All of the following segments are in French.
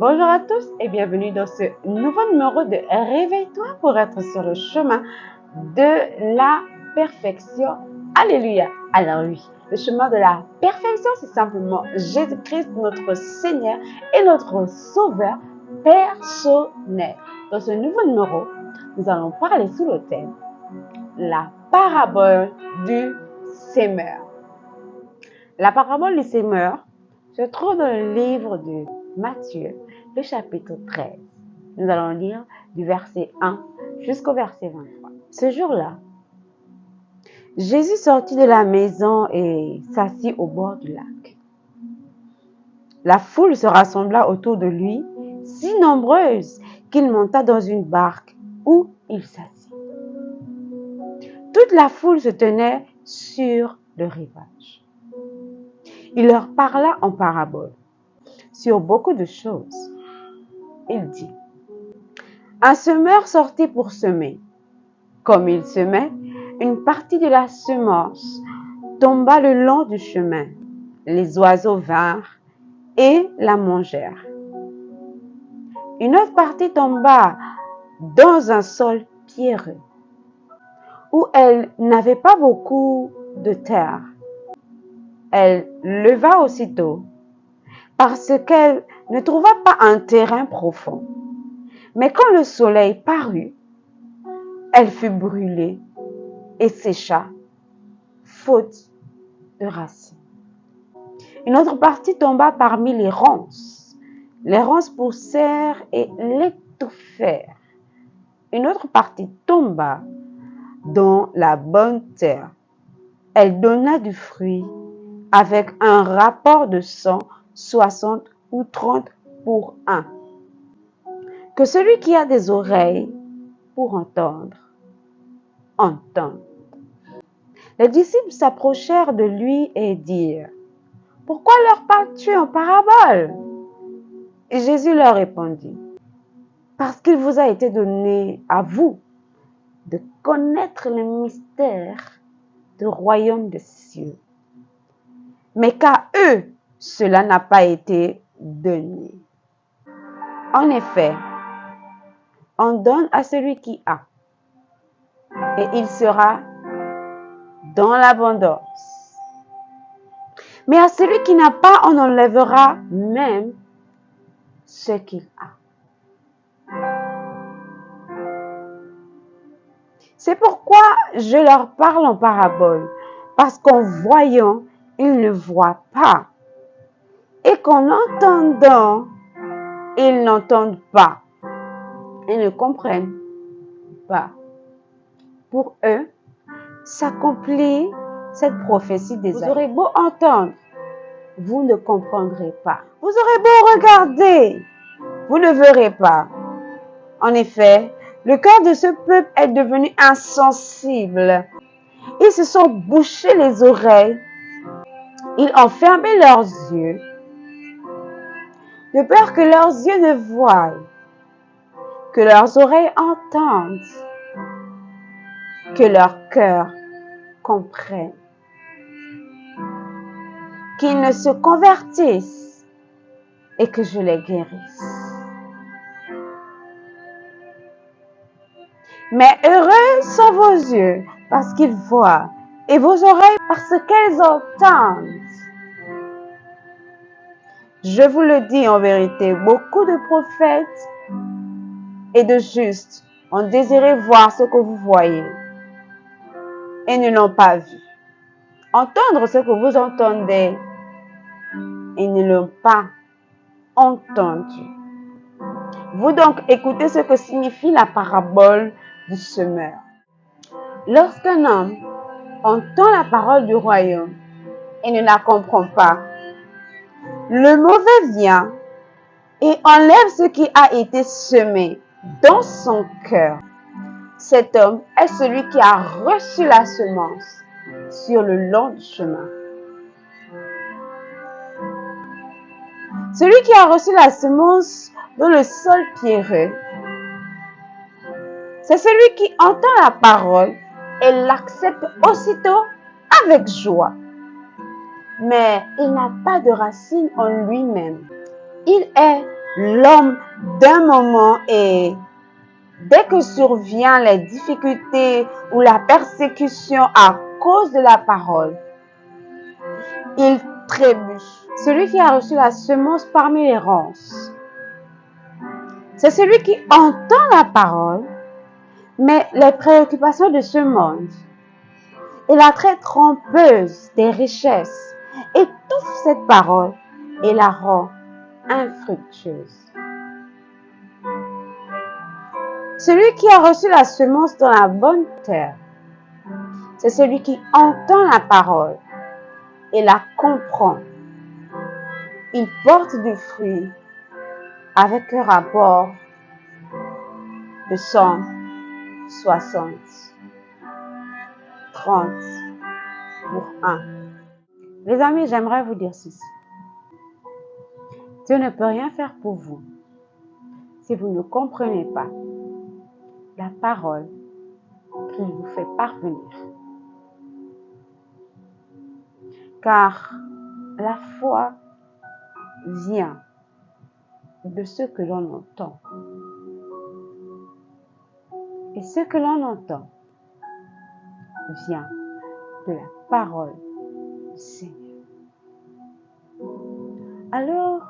Bonjour à tous et bienvenue dans ce nouveau numéro de Réveille-toi pour être sur le chemin de la perfection. Alléluia. Alors oui, le chemin de la perfection, c'est simplement Jésus-Christ, notre Seigneur et notre Sauveur personnel. Dans ce nouveau numéro, nous allons parler sous le thème la parabole du sémeur. La parabole du sémeur se trouve dans le livre de Matthieu, le chapitre 13. Nous allons lire du verset 1 jusqu'au verset 23. Ce jour-là, Jésus sortit de la maison et s'assit au bord du lac. La foule se rassembla autour de lui, si nombreuse qu'il monta dans une barque où il s'assit. Toute la foule se tenait sur le rivage. Il leur parla en parabole sur beaucoup de choses. Il dit, un semeur sortit pour semer. Comme il semait, une partie de la semence tomba le long du chemin. Les oiseaux vinrent et la mangèrent. Une autre partie tomba dans un sol pierreux, où elle n'avait pas beaucoup de terre. Elle leva aussitôt, parce qu'elle ne trouva pas un terrain profond. Mais quand le soleil parut, elle fut brûlée et sécha, faute de racines. Une autre partie tomba parmi les ronces. Les ronces poussèrent et l'étouffèrent. Une autre partie tomba dans la bonne terre. Elle donna du fruit avec un rapport de 100, 60 ou 30 pour 1. Que celui qui a des oreilles pour entendre, entende. Les disciples s'approchèrent de lui et dirent, « Pourquoi leur parles-tu en parabole ?» Et Jésus leur répondit, « Parce qu'il vous a été donné à vous de connaître les mystères du royaume des cieux, mais qu'à eux, cela n'a pas été donné. En effet, on donne à celui qui a, et il sera dans l'abondance. Mais à celui qui n'a pas, on enlèvera même ce qu'il a. C'est pourquoi je leur parle en parabole, parce qu'en voyant, ils ne voient pas, et qu'en entendant, ils n'entendent pas, et ne comprennent pas. Pour eux, s'accomplit cette prophétie des Vous aurez beau entendre, vous ne comprendrez pas. Vous aurez beau regarder, vous ne verrez pas. En effet, le cœur de ce peuple est devenu insensible. Ils se sont bouchés les oreilles. Ils ont fermé leurs yeux, de peur que leurs yeux ne voient, que leurs oreilles entendent, que leur cœur comprenne, qu'ils ne se convertissent et que je les guérisse. Mais heureux sont vos yeux parce qu'ils voient et vos oreilles parce qu'elles entendent. Je vous le dis en vérité, beaucoup de prophètes et de justes ont désiré voir ce que vous voyez et ne l'ont pas vu. Entendre ce que vous entendez et ne l'ont pas entendu. Vous donc écoutez ce que signifie la parabole du semeur. Lorsqu'un homme entend la parole du royaume et ne la comprend pas, le mauvais vient et enlève ce qui a été semé dans son cœur. Cet homme est celui qui a reçu la semence sur le long du chemin. Celui qui a reçu la semence dans le sol pierreux, c'est celui qui entend la parole et l'accepte aussitôt avec joie. Mais il n'a pas de racine en lui-même. Il est l'homme d'un moment et dès que survient les difficultés ou la persécution à cause de la parole, il trébuche. Celui qui a reçu la semence parmi les ronces, c'est celui qui entend la parole, mais les préoccupations de ce monde et la très trompeuse des richesses étouffent cette parole et la rend infructueuse. Celui qui a reçu la semence dans la bonne terre, c'est celui qui entend la parole et la comprend. Il porte du fruit avec un rapport de 100, 60, 30 pour 1. Les amis, j'aimerais vous dire ceci. Dieu ne peut rien faire pour vous si vous ne comprenez pas la parole qu'il vous fait parvenir. Car la foi vient de ce que l'on entend. Et ce que l'on entend vient de la parole du Seigneur. Alors,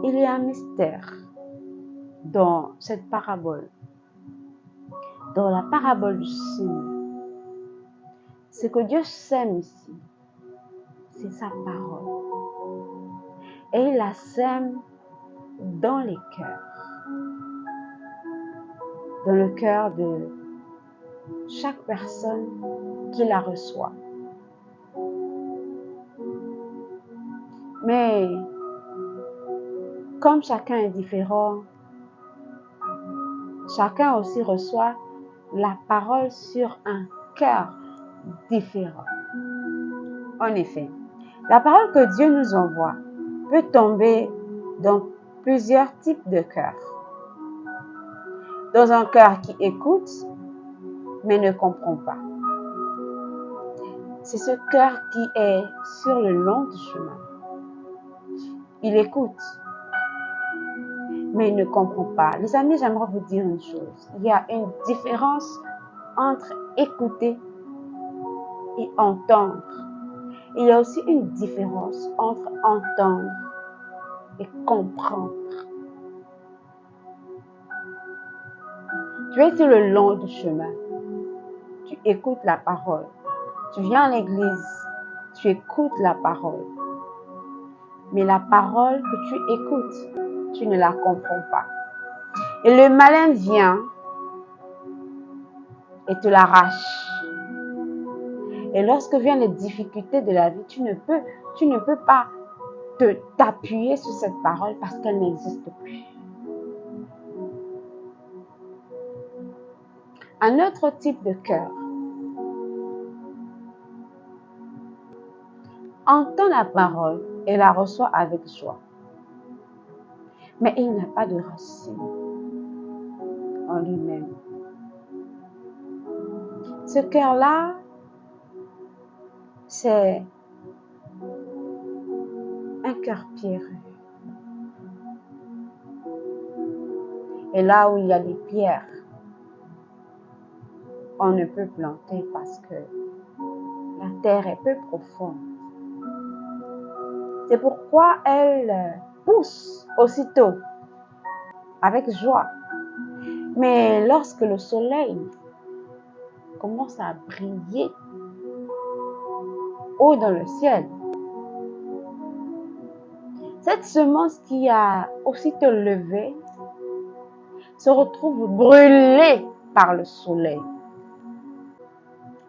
il y a un mystère dans cette parabole, dans la parabole du Seigneur. Ce que Dieu sème ici, c'est sa parole. Et il la sème dans les cœurs. Dans le cœur de chaque personne qui la reçoit. Mais comme chacun est différent, chacun aussi reçoit la parole sur un cœur différent. En effet, la parole que Dieu nous envoie peut tomber dans plusieurs types de cœurs. Dans un cœur qui écoute, mais ne comprend pas. C'est ce cœur qui est sur le long du chemin. Il écoute, mais il ne comprend pas. Les amis, j'aimerais vous dire une chose. Il y a une différence entre écouter et entendre. Il y a aussi une différence entre entendre et comprendre. Tu es sur le long du chemin. Tu écoutes la parole. Tu viens à l'église. Tu écoutes la parole. Mais la parole que tu écoutes, tu ne la comprends pas. Et le malin vient et te l'arrache. Et lorsque viennent les difficultés de la vie, tu ne peux pas t'appuyer sur cette parole parce qu'elle n'existe plus. Un autre type de cœur entend la parole et la reçoit avec joie. Mais il n'a pas de racine en lui-même. Ce cœur-là, c'est un cœur pierreux. Et là où il y a des pierres, on ne peut planter parce que la terre est peu profonde. C'est pourquoi elle pousse aussitôt, avec joie. Mais lorsque le soleil commence à briller haut dans le ciel, cette semence qui a aussitôt levé se retrouve brûlée par le soleil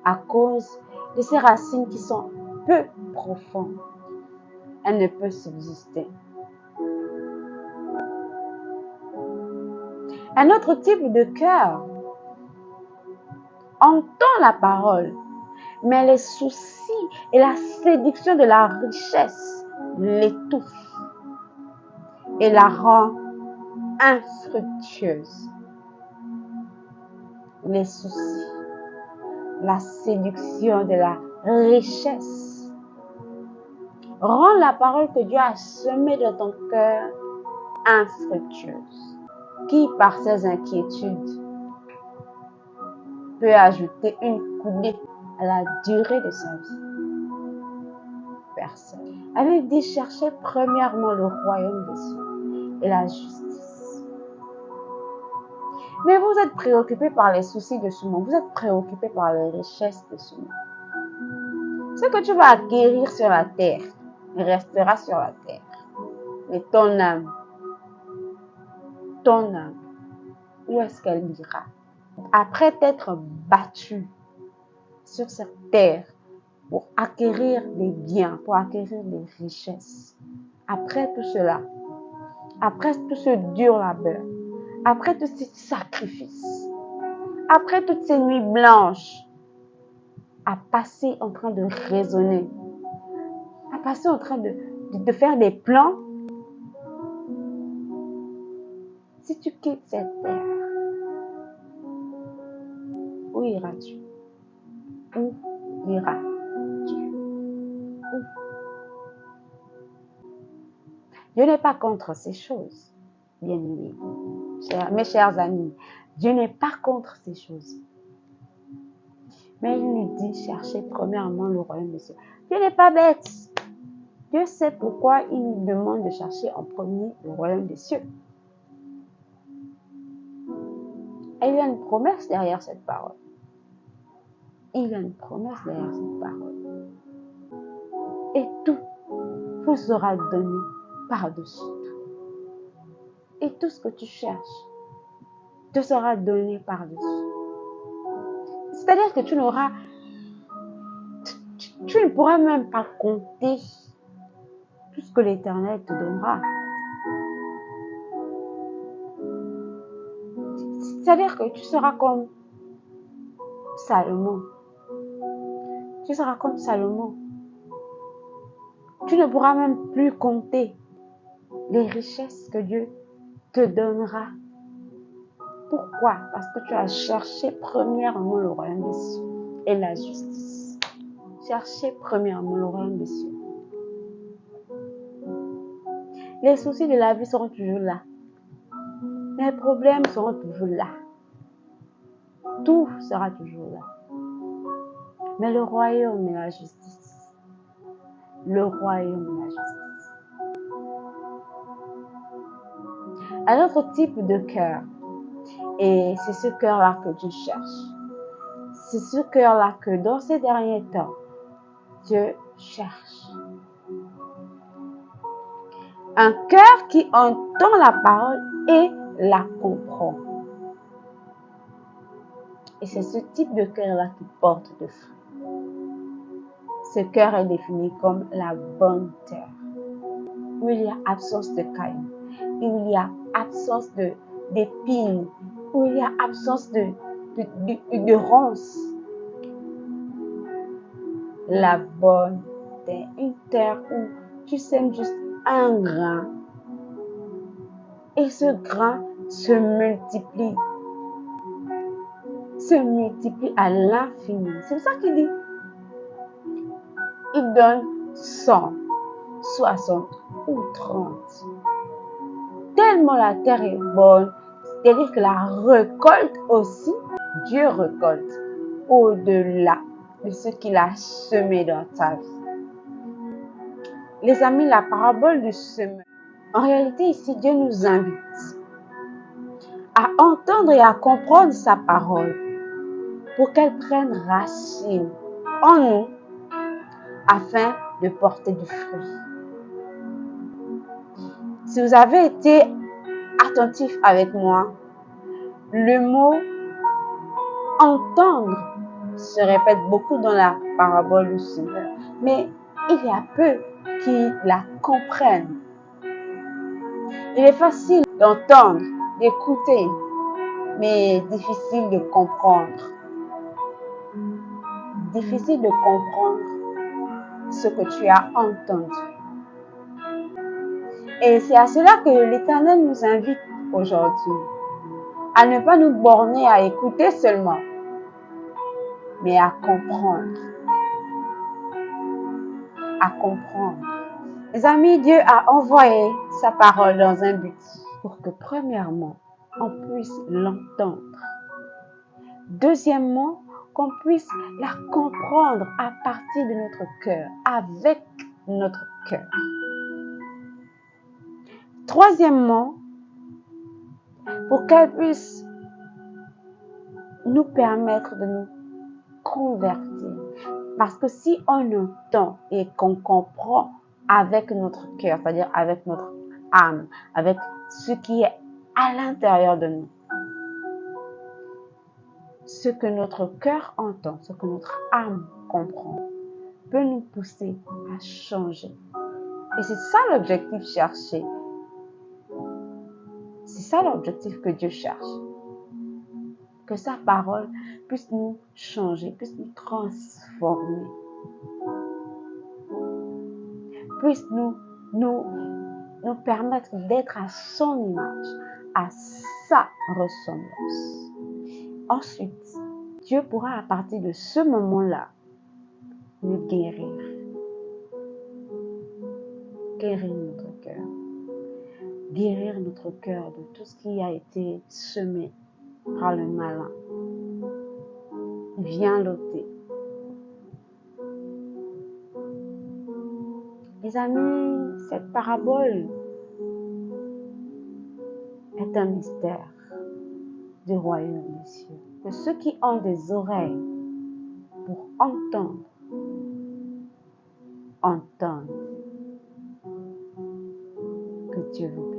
à cause de ses racines qui sont peu profondes. Elle ne peut subsister. Un autre type de cœur entend la parole, mais les soucis et la séduction de la richesse l'étouffent et la rend infructueuse. Les soucis, la séduction de la richesse rend la parole que Dieu a semée dans ton cœur infructueuse. Qui, par ses inquiétudes, peut ajouter une coudée à la durée de sa vie? Personne. La Bible dit, cherchez premièrement le royaume des cieux et la justice. Mais vous êtes préoccupés par les soucis de ce monde. Vous êtes préoccupés par les richesses de ce monde. Ce que tu vas acquérir sur la terre restera sur la terre. Mais ton âme, où est-ce qu'elle ira? Après t'être battu sur cette terre pour acquérir des biens, pour acquérir des richesses, après tout cela, après tout ce dur labeur, après tous ces sacrifices, après toutes ces nuits blanches, à passer en train de raisonner, à passer en train de faire des plans. Si tu quittes cette terre, où iras-tu? Où iras-tu? Où? Dieu n'est pas contre ces choses, bien aimés, mes chers amis. Dieu n'est pas contre ces choses. Mais il nous dit, cherchez premièrement le royaume des cieux. Dieu n'est pas bête. Dieu sait pourquoi il nous demande de chercher en premier le royaume des cieux. Et il y a une promesse derrière cette parole. Il y a une promesse derrière cette parole. Et tout vous sera donné par-dessus tout. Et tout ce que tu cherches te sera donné par-dessus. C'est-à-dire que tu ne pourras même pas compter tout ce que l'Éternel te donnera. C'est-à-dire que tu seras comme Salomon. Tu seras comme Salomon. Tu ne pourras même plus compter les richesses que Dieu te donnera. Pourquoi? Parce que tu as cherché premièrement le royaume des cieux et la justice. Cherchez premièrement le royaume des cieux. Les soucis de la vie seront toujours là. Les problèmes seront toujours là. Tout sera toujours là. Mais le royaume et la justice. Le royaume et la justice. Un autre type de cœur. Et c'est ce cœur-là que tu cherches. C'est ce cœur-là que dans ces derniers temps, Dieu cherche. Un cœur qui entend la parole et la comprend. Et c'est ce type de cœur-là qui porte de fruits. Ce cœur est défini comme la bonne terre, où il y a absence de cailloux, où il y a absence d'épines, où il y a absence de ronces. La bonne terre, une terre où tu sèmes juste un grain et ce grain se multiplie à l'infini. C'est ça qu'il dit. Il donne 100, 60 ou 30. Tellement la terre est bonne, c'est-à-dire que la récolte aussi, Dieu récolte au-delà de ce qu'il a semé dans ta vie. Les amis, la parabole du semeur. En réalité, ici, Dieu nous invite à entendre et à comprendre sa parole pour qu'elle prenne racine en nous afin de porter du fruit. Si vous avez été attentif avec moi, le mot entendre se répète beaucoup dans la parabole du semeur, mais il y a peu qui la comprennent. Il est facile d'entendre, d'écouter, mais difficile de comprendre. Difficile de comprendre ce que tu as entendu. Et c'est à cela que l'Éternel nous invite aujourd'hui, à ne pas nous borner à écouter seulement, mais à comprendre. À comprendre. Les amis, Dieu a envoyé sa parole dans un but pour que, premièrement, on puisse l'entendre. Deuxièmement, qu'on puisse la comprendre à partir de notre cœur, avec notre cœur. Troisièmement, pour qu'elle puisse nous permettre de nous convertir. Parce que si on entend et qu'on comprend avec notre cœur, c'est-à-dire avec notre âme, avec ce qui est à l'intérieur de nous, ce que notre cœur entend, ce que notre âme comprend, peut nous pousser à changer. Et c'est ça l'objectif cherché. C'est ça l'objectif que Dieu cherche. Que sa parole puisse nous changer, puisse nous transformer, puisse nous permettre d'être à son image, à sa ressemblance. Ensuite, Dieu pourra à partir de ce moment-là nous guérir. Guérir notre cœur. Guérir notre cœur de tout ce qui a été semé par le malin. Viens l'ôter. Les amis, cette parabole est un mystère du royaume des cieux. Que ceux qui ont des oreilles pour entendre, entendent. Que Dieu vous bénisse.